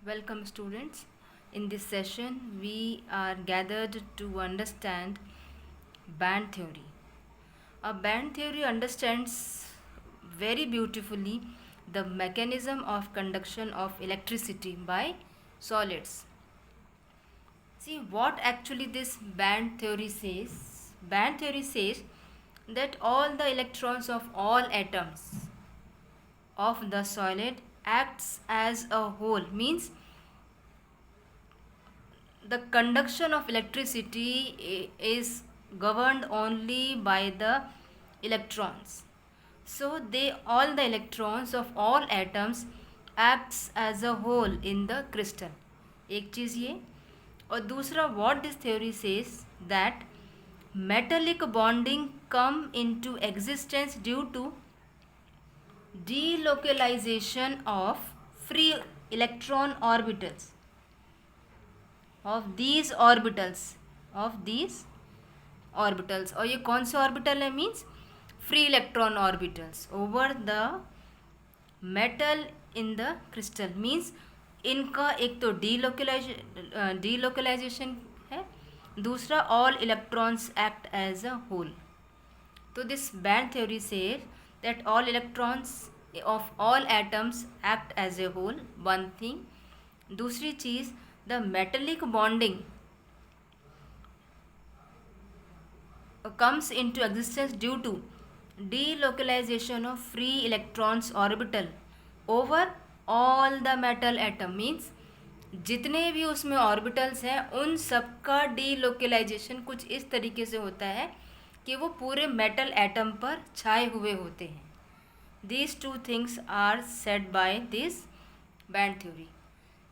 Welcome, students. In this session, we are gathered to understand band theory. A band theory understands very beautifully the mechanism of conduction of electricity by solids. See what actually this band theory says. Band theory says that all the electrons of all atoms of the solid acts as a whole, means the conduction of electricity is governed only by the electrons. So they all the electrons of all atoms acts as a whole in the crystal. एक चीज़ ये, और दूसरा what this theory says that metallic bonding come into existence due to delocalization of free electron orbitals of these orbitals और ये कौन से orbital है, means free electron orbitals over the metal in the crystal, means इनका एक तो delocalization है, दूसरा all electrons act as a whole. तो this band theory says that all electrons of all atoms act as a whole, one thing. दूसरी चीज़, the metallic bonding comes into existence due to delocalization of free electrons orbital over all the metal atom, means जितने भी उसमें orbitals हैं उन सबका delocalisation कुछ इस तरीके से होता है कि वो पूरे मेटल एटम पर छाए हुए होते हैं. These two things are said by this band theory.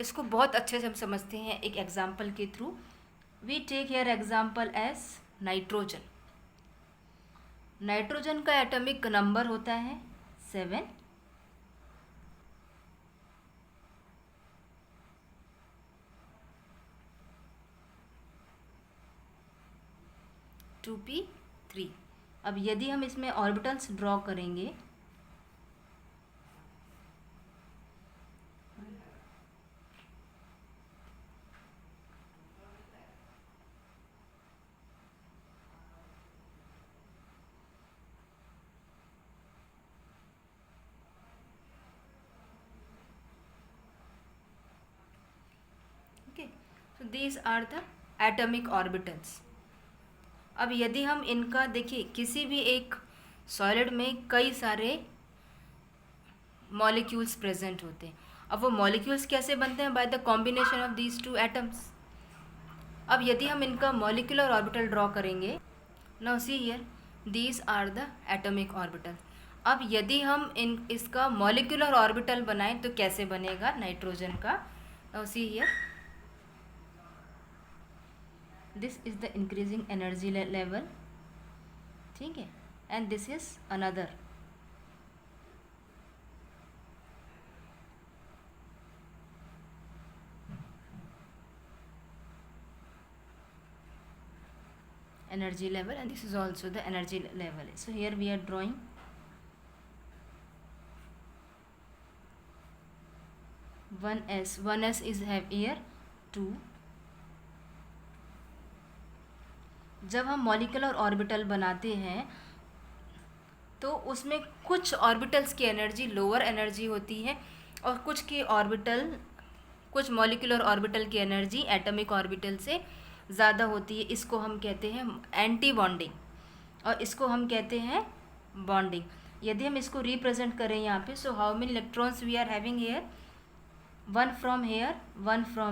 इसको बहुत अच्छे से हम समझते हैं एक एग्जाम्पल के थ्रू. We take here example as nitrogen. Nitrogen का एटॉमिक नंबर होता है 7. Two p 3. अब यदि हम इसमें ऑर्बिटल्स ड्रॉ करेंगे, so these are the atomic orbitals. अब यदि हम इनका देखिए, किसी भी एक सॉलिड में कई सारे मॉलिक्यूल्स प्रेजेंट होते हैं. अब वो मॉलिक्यूल्स कैसे बनते हैं? By the combination of these two atoms. अब यदि हम इनका मॉलिक्यूलर ऑर्बिटल ड्रॉ करेंगे, now see here these are the atomic orbital. अब यदि हम इसका मॉलिक्यूलर ऑर्बिटल बनाएं तो कैसे बनेगा नाइट्रोजन का? Now see here, this is the increasing energy level, ठीक है, and this is another. Energy level, and this is also the energy level. So here we are drawing one s is have here 2. जब हम molecular orbital बनाते हैं तो उसमें कुछ orbitals की एनर्जी लोअर एनर्जी होती है और कुछ मॉलिक्यूलर ऑर्बिटल की एनर्जी एटॉमिक ऑर्बिटल से ज़्यादा होती है. इसको हम कहते हैं एंटी बॉन्डिंग और इसको हम कहते हैं बॉन्डिंग. यदि हम इसको रिप्रेजेंट करें यहाँ पे, so how many electrons we are having here? One from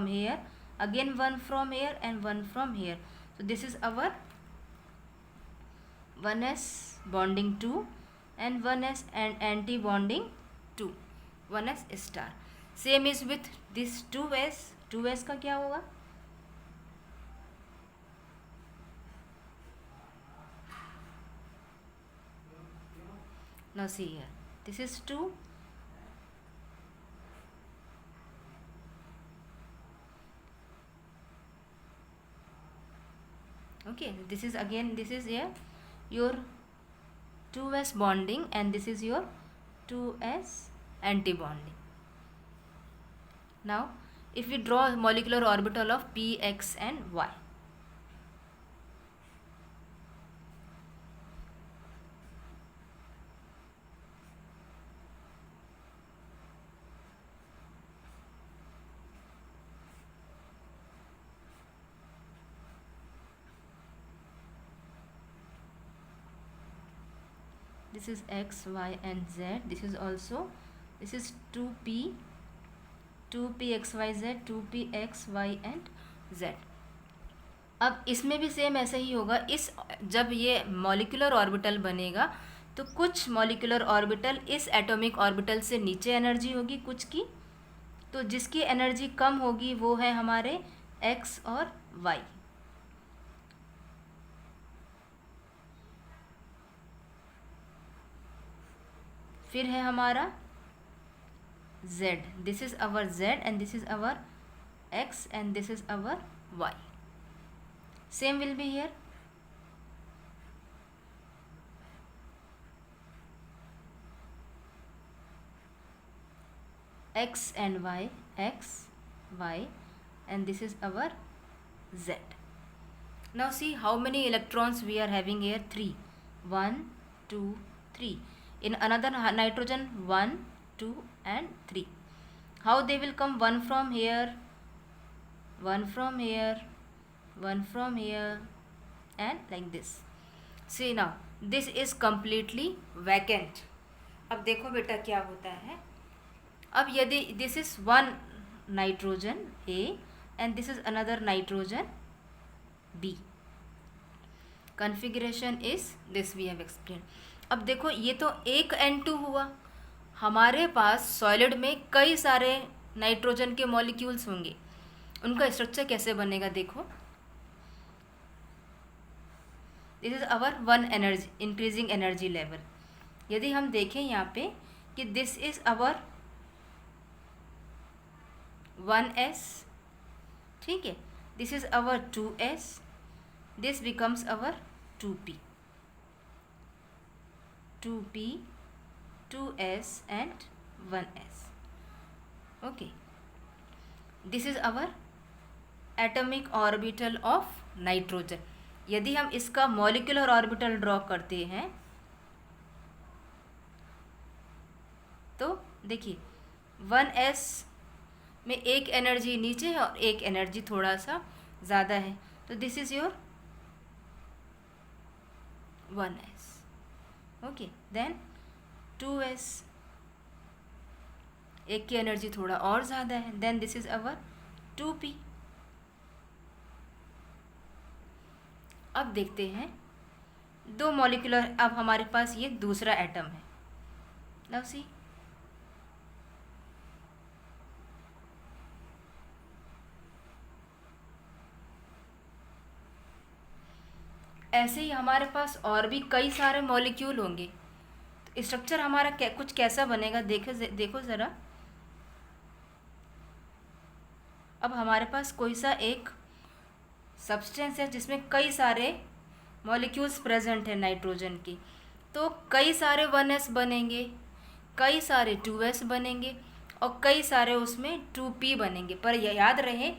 here, again one from here and one from here. So this is our 1s bonding 2 and 1s and anti bonding 2, 1s star. Same is with this 2s. 2s का क्या होगा? Now see here, this is 2. Okay, this is here your 2s bonding and this is your 2s anti bonding. Now if we draw molecular orbital of p, x and y. This is x, y and z. This is also, this is 2p, 2p x y z, 2p x y and z. अब इसमें भी same ऐसा ही होगा. इस जब ये molecular orbital बनेगा तो कुछ मॉलिक्यूलर ऑर्बिटल इस एटॉमिक ऑर्बिटल से नीचे एनर्जी होगी कुछ की, तो जिसकी एनर्जी कम होगी वो है हमारे x और y. फिर है हमारा z. This is our z and this is our x and this is our y. Same will be here. x and y, x, y and this is our z. Now see how many electrons we are having here. 3. 1, 2, 3. In another nitrogen 1, 2 and 3. How they will come? One from here, one from here, one from here and like this. See now this is completely vacant. अब देखो बेटा क्या होता है. अब यदि this is one nitrogen A and this is another nitrogen B. Configuration is this we have explained. अब देखो ये तो एक N2 हुआ. हमारे पास सॉलिड में कई सारे नाइट्रोजन के मॉलिक्यूल्स होंगे. उनका स्ट्रक्चर कैसे बनेगा देखो. This is hour one energy increasing energy level. यदि हम देखें यहाँ पे कि दिस इज आवर 1s, ठीक है. This is our 2s, this becomes our 2p, 2p, 2s and 1s. Okay, this is our atomic orbital of nitrogen. यदि हम इसका मॉलिक्यूलर ऑर्बिटल ड्रॉ करते हैं तो देखिए 1s में एक एनर्जी नीचे है और एक एनर्जी थोड़ा सा ज़्यादा है. तो this is your 1s. Okay, then 2s, एक की एनर्जी थोड़ा और ज़्यादा है. Then this is our 2p. अब देखते हैं दो मॉलिक्यूलर. अब हमारे पास ये दूसरा एटम है. नाउ सी, ऐसे ही हमारे पास और भी कई सारे मॉलिक्यूल होंगे. तो स्ट्रक्चर हमारा कुछ कैसा बनेगा देखो ज़रा. अब हमारे पास कोई सा एक सब्सटेंस है जिसमें कई सारे मॉलिक्यूल्स प्रेजेंट है नाइट्रोजन की. तो कई सारे 1s बनेंगे, कई सारे 2s बनेंगे और कई सारे उसमें 2p बनेंगे. पर याद रहे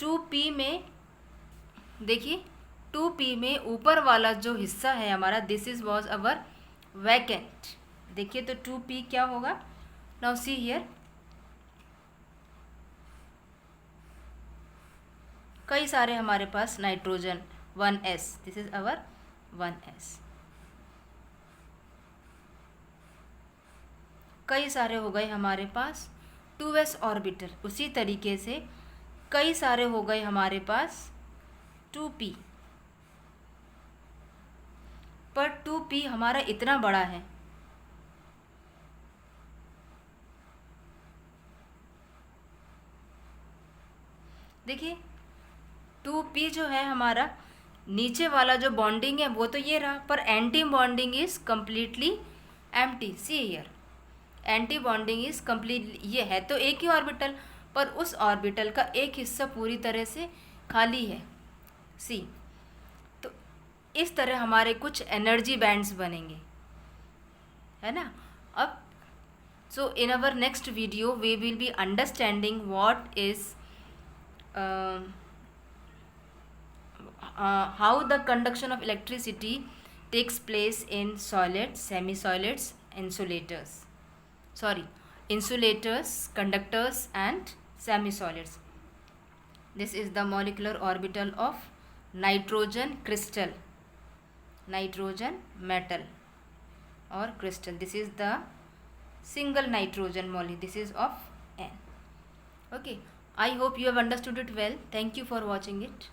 2p में देखिए 2p में ऊपर वाला जो हिस्सा है हमारा this is was our vacant. देखिए तो 2p क्या होगा. नाउ सी हियर, कई सारे हमारे पास nitrogen 1s, this is our 1s. कई सारे हो गए हमारे पास 2s ऑर्बिटल. उसी तरीके से कई सारे हो गए हमारे पास 2p. पर 2p हमारा इतना बड़ा है. देखिए 2p जो है हमारा नीचे वाला जो बॉन्डिंग है वो तो ये रहा, पर anti bonding is completely empty. See here, anti bonding is completely, ये है तो एक ही ऑर्बिटल पर उस ऑर्बिटल का एक हिस्सा पूरी तरह से खाली है. सी, तो इस तरह हमारे कुछ एनर्जी बैंड्स बनेंगे, है ना. अब So in our next video we will be understanding what is how the conduction of electricity takes place in solids, semi-solids, insulators, conductors and semi-solids. This is the molecular orbital of nitrogen crystal, nitrogen metal or crystal. This is the single nitrogen molecule. This is of N. Okay, I hope you have understood it well. Thank you for watching it.